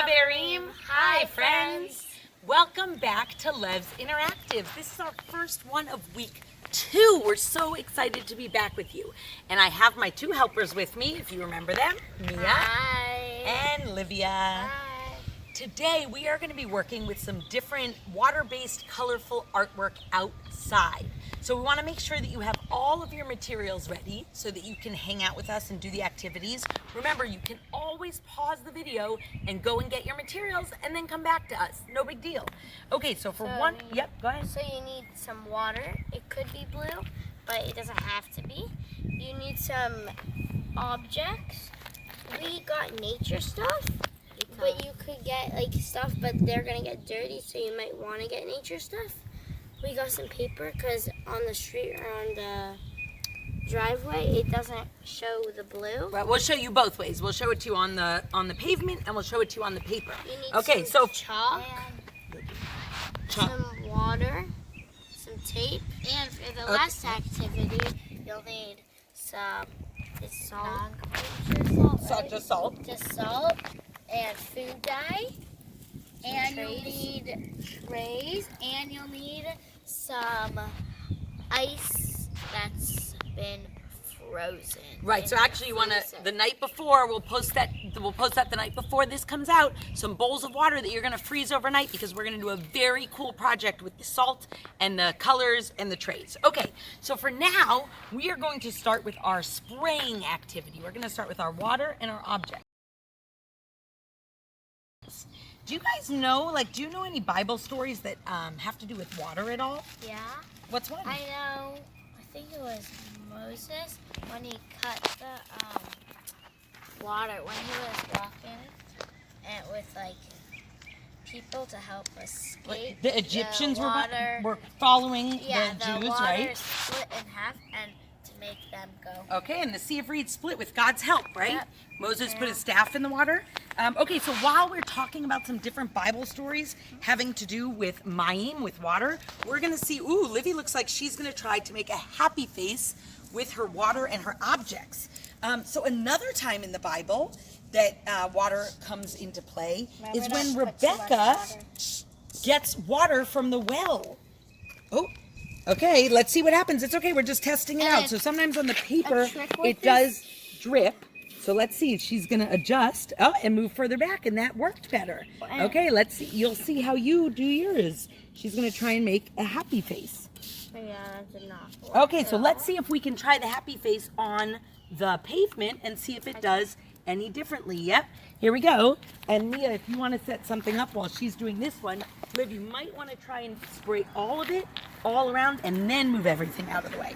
Haverim. Hi, friends. Welcome back to LEV's Interactive. This is our first one of week 2. We're so excited to be back with you. And I have my 2 helpers with me, if you remember them, Mia and Livia. Hi. Today we are going to be working with some different water-based colorful artwork outside. So we want to make sure that you have all of your materials ready so that you can hang out with us and do the activities. Remember, you can always pause the video and go and get your materials and then come back to us. No big deal. Okay, so for go ahead. So you need some water. It could be blue, but it doesn't have to be. You need some objects. We got nature stuff, but you could get like stuff, but they're gonna get dirty, so you might want to get nature stuff. We got some paper because on the street or on the driveway, it doesn't show the blue. Right, we'll show you both ways. We'll show it to you on the pavement, and we'll show it to you on the paper. You need Okay, some so chalk, some water, some tape, and for the last activity, you'll need some salt. Just salt. Just salt and food dye. And you'll need trays, and you'll need some ice that's been frozen. Right. So actually, you want to the night before. We'll post that the night before this comes out. Some bowls of water that you're going to freeze overnight because we're going to do a very cool project with the salt and the colors and the trays. Okay. So for now, we are going to start with our spraying activity. We're going to start with our water and our objects. Do you guys know, do you know any Bible stories that have to do with water at all? Yeah. What's one? I know. I think it was Moses when he cut the water when he was walking and with people to help escape. The Egyptians water, were following the the Jews, water right? Split in half and to make them go. Okay, and the Sea of Reeds split with God's help, right? Yep. Moses put his staff in the water. Okay, so while we're talking about some different Bible stories having to do with mayim, with water, we're going to see, Livy looks like she's going to try to make a happy face with her water and her objects. So another time in the Bible that water comes into play is when Rebecca gets water from the well. Oh, okay, let's see what happens. It's okay, we're just testing it out. So sometimes on the paper, it does drip. So let's see if she's going to adjust and move further back, and that worked better. Okay, let's see. You'll see how you do yours. She's going to try and make a happy face. Yeah, that did not work. Okay, so let's see if we can try the happy face on the pavement and see if it does any differently. Yep, here we go. And Mia, if you want to set something up while she's doing this one, Liv, you might want to try and spray all of it all around and then move everything out of the way.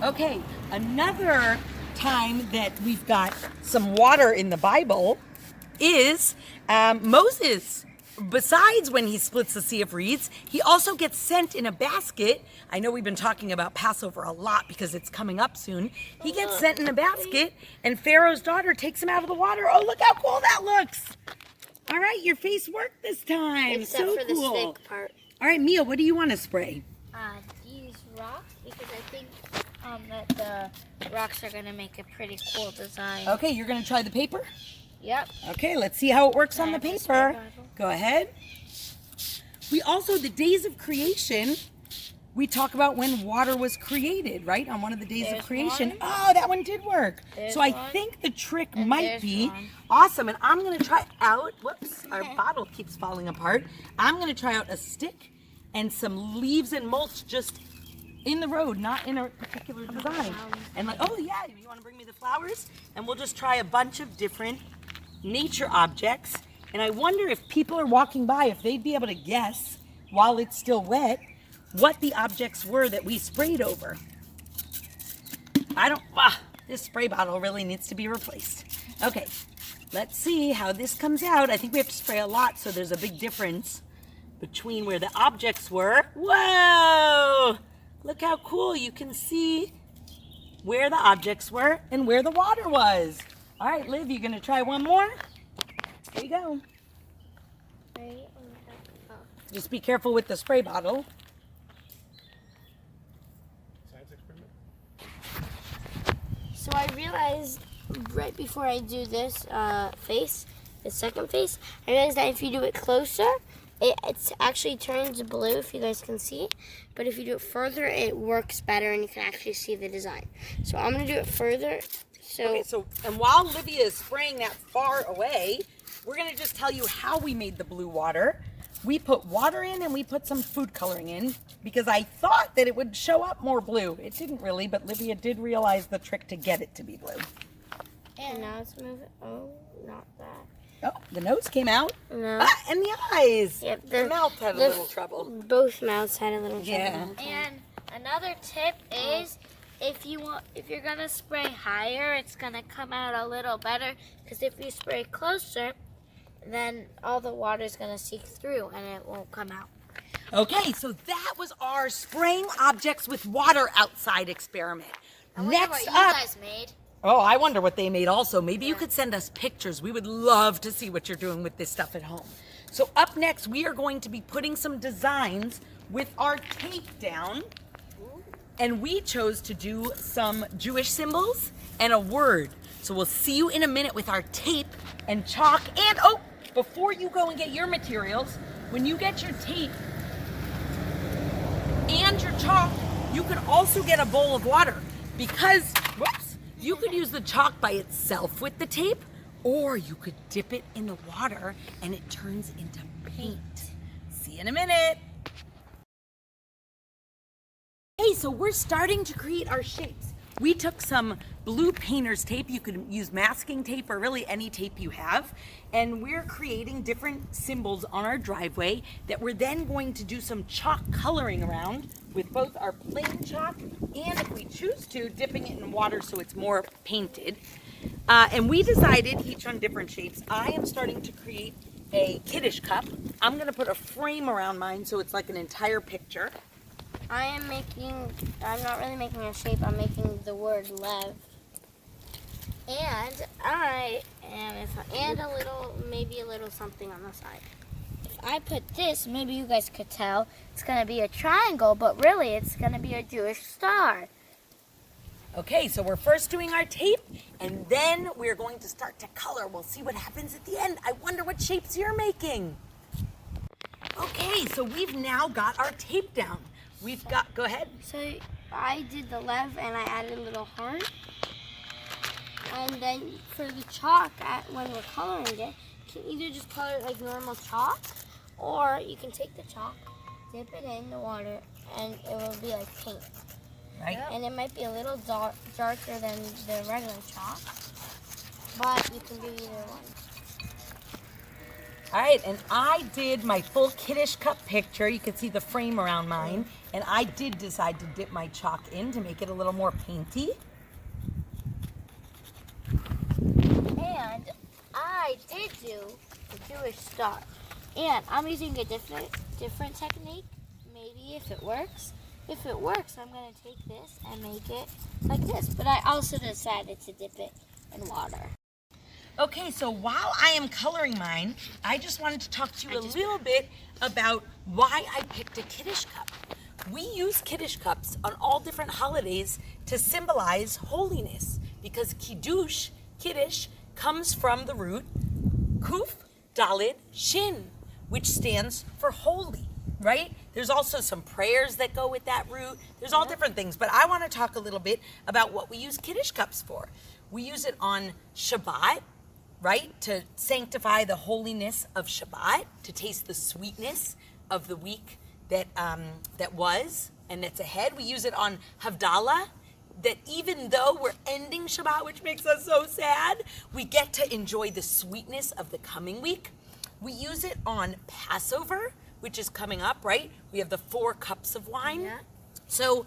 Okay, another time that we've got some water in the Bible is Moses. Besides when he splits the Sea of Reeds, he also gets sent in a basket. I know we've been talking about Passover a lot because it's coming up soon. He gets sent in a basket, and Pharaoh's daughter takes him out of the water. Oh, look how cool that looks. All right, your face worked this time. Except so for cool. the stick part. All right, Mia, what do you want to spray? Use rocks because I think that the rocks are going to make a pretty cool design. Okay, you're going to try the paper? Yep. Okay, let's see how it works on the paper. Go ahead. We also, the days of creation, we talk about when water was created, right? On one of the days of creation. Oh, that one did work. So I think the trick might be awesome. And I'm going to try out, whoops, our bottle keeps falling apart. I'm going to try out a stick and some leaves and mulch just in the road, not in a particular design. And oh yeah, you want to bring me the flowers? And we'll just try a bunch of different nature objects. And I wonder if people are walking by, if they'd be able to guess, while it's still wet, what the objects were that we sprayed over. This spray bottle really needs to be replaced. Okay, let's see how this comes out. I think we have to spray a lot, so there's a big difference between where the objects were. Whoa! Look how cool. You can see where the objects were and where the water was. All right, Liv, you going to try one more? There you go. Just be careful with the spray bottle. So I realized right before I do this face, the second face, I realized that if you do it closer, it actually turns blue, if you guys can see. But if you do it further, it works better and you can actually see the design. So I'm going to do it further. Okay, and while Livia is spraying that far away, we're going to just tell you how we made the blue water. We put water in and we put some food coloring in because I thought that it would show up more blue. It didn't really, but Livia did realize the trick to get it to be blue. And now let's move it. Oh, not that. Oh, the nose came out. No. Ah, and the eyes. Yep, the mouth had a little trouble. Both mouths had a little trouble. Yeah. And another tip is if you're gonna spray higher, it's gonna come out a little better. Because if you spray closer, then all the water is gonna seep through and it won't come out. Okay, so that was our spraying objects with water outside experiment. Next what up. you guys made. Oh, I wonder what they made also. Maybe you could send us pictures. We would love to see what you're doing with this stuff at home. So up next, we are going to be putting some designs with our tape down. And we chose to do some Jewish symbols and a word. So we'll see you in a minute with our tape and chalk. And oh, before you go and get your materials, when you get your tape and your chalk, you can also get a bowl of water because, whoops, you could use the chalk by itself with the tape, or you could dip it in the water and it turns into paint. See you in a minute. Hey, so we're starting to create our shapes. We took some blue painter's tape. You could use masking tape or really any tape you have. And we're creating different symbols on our driveway that we're then going to do some chalk coloring around with both our plain chalk and, if we choose to, dipping it in water so it's more painted. And we decided each on different shapes. I am starting to create a kiddish cup. I'm gonna put a frame around mine so it's like an entire picture. I'm not really making a shape, I'm making the word LEV. And maybe a little something on the side. If I put this, maybe you guys could tell, it's gonna be a triangle, but really it's gonna be a Jewish star. Okay, so we're first doing our tape, and then we're going to start to color. We'll see what happens at the end. I wonder what shapes you're making. Okay, so we've now got our tape down. Go ahead. So I did the LEV and I added a little heart. And then for the chalk, when we're coloring it, you can either just color it like normal chalk, or you can take the chalk, dip it in the water, and it will be like paint. Right. And it might be a little darker than the regular chalk, but you can do either one. All right, and I did my full kiddish cup picture. You can see the frame around mine. And I did decide to dip my chalk in to make it a little more painty. And I did do the Jewish star. And I'm using a different technique, maybe if it works. If it works, I'm going to take this and make it like this. But I also decided to dip it in water. Okay, so while I am coloring mine, I just wanted to talk to you a little bit about why I picked a kiddish cup. We use kiddish cups on all different holidays to symbolize holiness because kiddish, comes from the root kuf, dalid, shin, which stands for holy, right? There's also some prayers that go with that root. There's all different things, but I want to talk a little bit about what we use kiddish cups for. We use it on Shabbat, right? To sanctify the holiness of Shabbat, to taste the sweetness of the week that was and that's ahead. We use it on Havdalah, that even though we're ending Shabbat, which makes us so sad, we get to enjoy the sweetness of the coming week. We use it on Passover, which is coming up, right? We have the 4 cups of wine. Yeah. So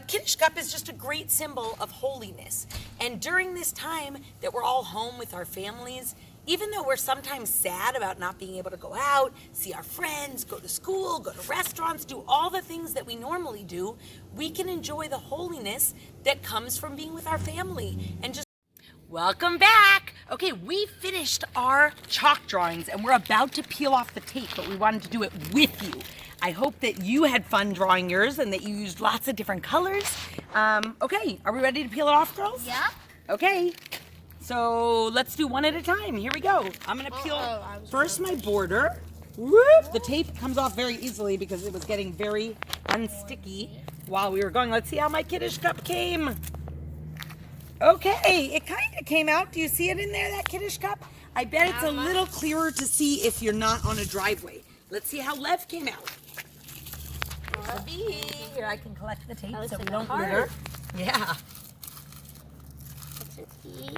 Kiddush cup is just a great symbol of holiness. And during this time that we're all home with our families, even though we're sometimes sad about not being able to go out, see our friends, go to school, go to restaurants, do all the things that we normally do, we can enjoy the holiness that comes from being with our family and just... Welcome back. Okay, we finished our chalk drawings and we're about to peel off the tape, but we wanted to do it with you. I hope that you had fun drawing yours and that you used lots of different colors. Okay, are we ready to peel it off, girls? Yeah. Okay, So let's do one at a time. Here we go. I'm gonna peel first my going border. Whoop! The tape comes off very easily because it was getting very unsticky while we were going. Let's see how my kiddish cup came. Okay, it kind of came out. Do you see it in there, that kiddish cup? I bet it's a little clearer to see if you're not on a driveway. Let's see how LEV came out. Here, I can collect the tape so we don't litter. Yeah. It's an E.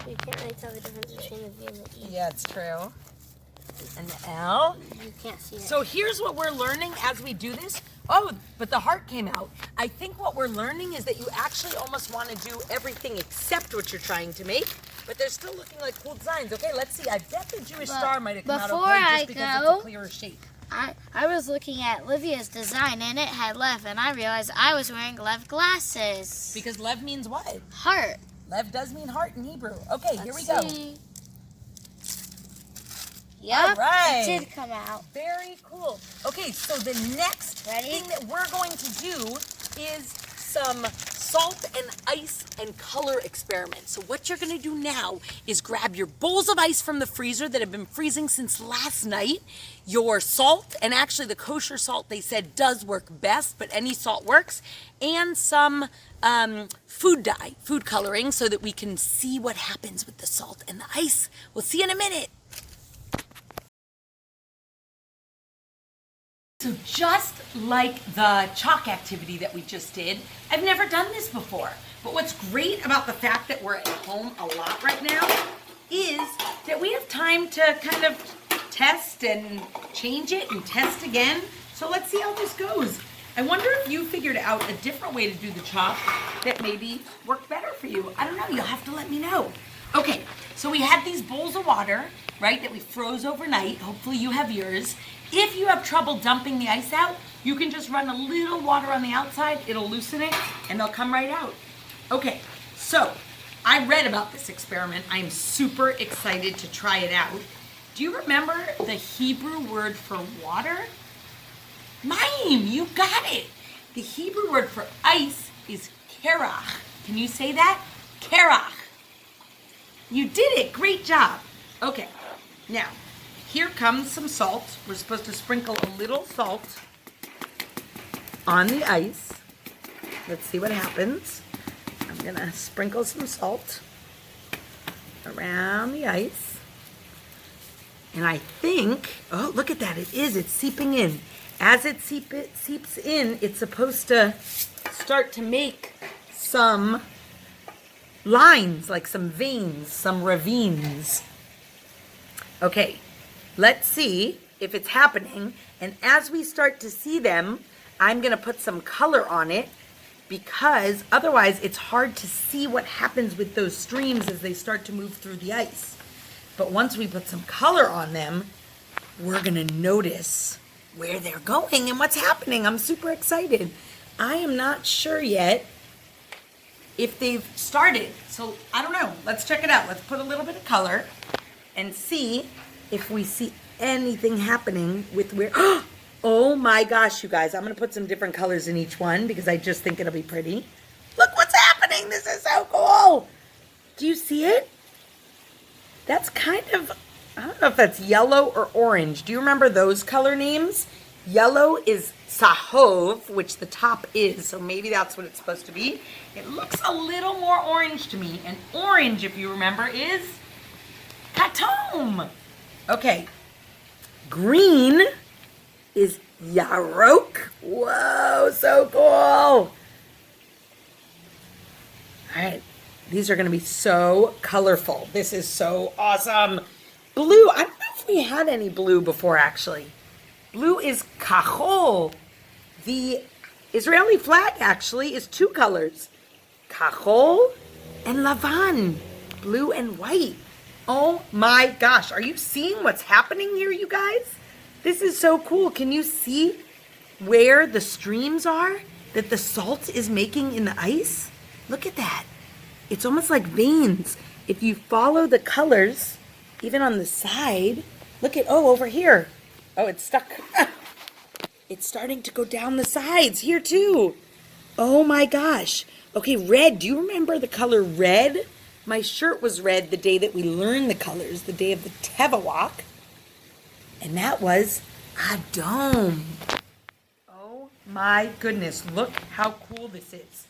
You can't really tell the difference between the V and the E. Yeah, it's true. And the L. You can't see it. So here's what we're learning as we do this. Oh, but the heart came out. I think what we're learning is that you actually almost want to do everything except what you're trying to make, but they're still looking like cool designs. Okay, let's see. I bet the Jewish star might have come out okay just because it's a clearer shape. I was looking at Livia's design and it had LEV, and I realized I was wearing LEV glasses. Because LEV means what? Heart. LEV does mean heart in Hebrew. Okay, here we go. Yep, all right. it did come out. Very cool. Okay, so the next thing that we're going to do is some salt and ice and color experiment. So what you're gonna do now is grab your bowls of ice from the freezer that have been freezing since last night, your salt, and actually the kosher salt they said does work best, but any salt works, and some food dye, food coloring, so that we can see what happens with the salt and the ice. We'll see you in a minute. So just like the chalk activity that we just did, I've never done this before. But what's great about the fact that we're at home a lot right now is that we have time to kind of test and change it and test again. So let's see how this goes. I wonder if you figured out a different way to do the chalk that maybe worked better for you. I don't know, you'll have to let me know. Okay, so we had these bowls of water, right, that we froze overnight. Hopefully you have yours. If you have trouble dumping the ice out, you can just run a little water on the outside, it'll loosen it, and they'll come right out. Okay, so I read about this experiment. I'm super excited to try it out. Do you remember the Hebrew word for water? Mime, you got it. The Hebrew word for ice is kerach. Can you say that? Kerach. You did it, great job. Okay, now, here comes some salt. We're supposed to sprinkle a little salt on the ice. Let's see what happens. I'm gonna sprinkle some salt around the ice. And I think, oh, look at that, it's seeping in. As it seeps in, it's supposed to start to make some lines, like some veins, some ravines. Okay. Let's see if it's happening, and as we start to see them, I'm gonna put some color on it because otherwise it's hard to see what happens with those streams as they start to move through the ice. But once we put some color on them, we're gonna notice where they're going and what's happening. I'm super excited. I am not sure yet if they've started, so I don't know. Let's check it out. Let's put a little bit of color and see if we see anything happening with where, oh my gosh, you guys, I'm gonna put some different colors in each one because I just think it'll be pretty. Look what's happening, this is so cool. Do you see it? That's kind of, I don't know if that's yellow or orange. Do you remember those color names? Yellow is sahov, which the top is, so maybe that's what it's supposed to be. It looks a little more orange to me, and orange, if you remember, is katom. Okay, green is yarok. Whoa, so cool. All right, these are gonna be so colorful. This is so awesome. Blue, I don't know if we had any blue before actually. Blue is kachol. The Israeli flag actually is two colors, kachol and lavan, blue and white. Oh my gosh, are you seeing what's happening here, you guys? This is so cool. Can you see where the streams are that the salt is making in the ice? Look at that. It's almost like veins. If you follow the colors, even on the side, look at, oh, over here. Oh, it's stuck. It's starting to go down the sides here too. Oh my gosh. Okay, red. Do you remember the color red? My shirt was red the day that we learned the colors, the day of the Teva walk. And that was a dome. Oh my goodness, look how cool this is.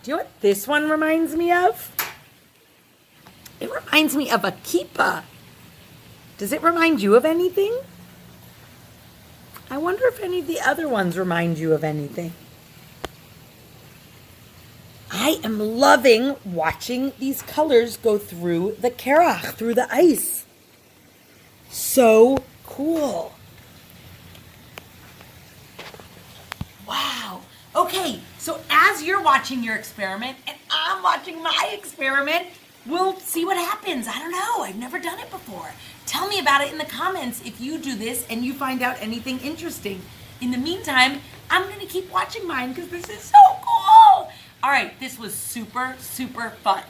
Do you know what this one reminds me of? It reminds me of a kippah. Does it remind you of anything? I wonder if any of the other ones remind you of anything. I am loving watching these colors go through the kerach, through the ice. So cool. Wow. Okay, so as you're watching your experiment and I'm watching my experiment, we'll see what happens. I don't know. I've never done it before. Tell me about it in the comments if you do this and you find out anything interesting. In the meantime, I'm going to keep watching mine because this is so cool. All right, this was super, super fun.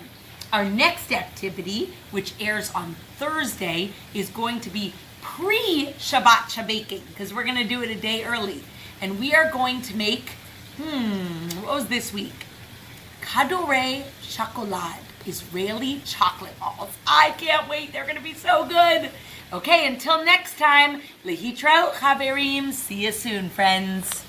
Our next activity, which airs on Thursday, is going to be pre-Shabbat baking because we're going to do it a day early. And we are going to make, what was this week? Kadorei chocolate, Israeli chocolate balls. I can't wait. They're going to be so good. Okay, until next time, lehitraot chaverim. See you soon, friends.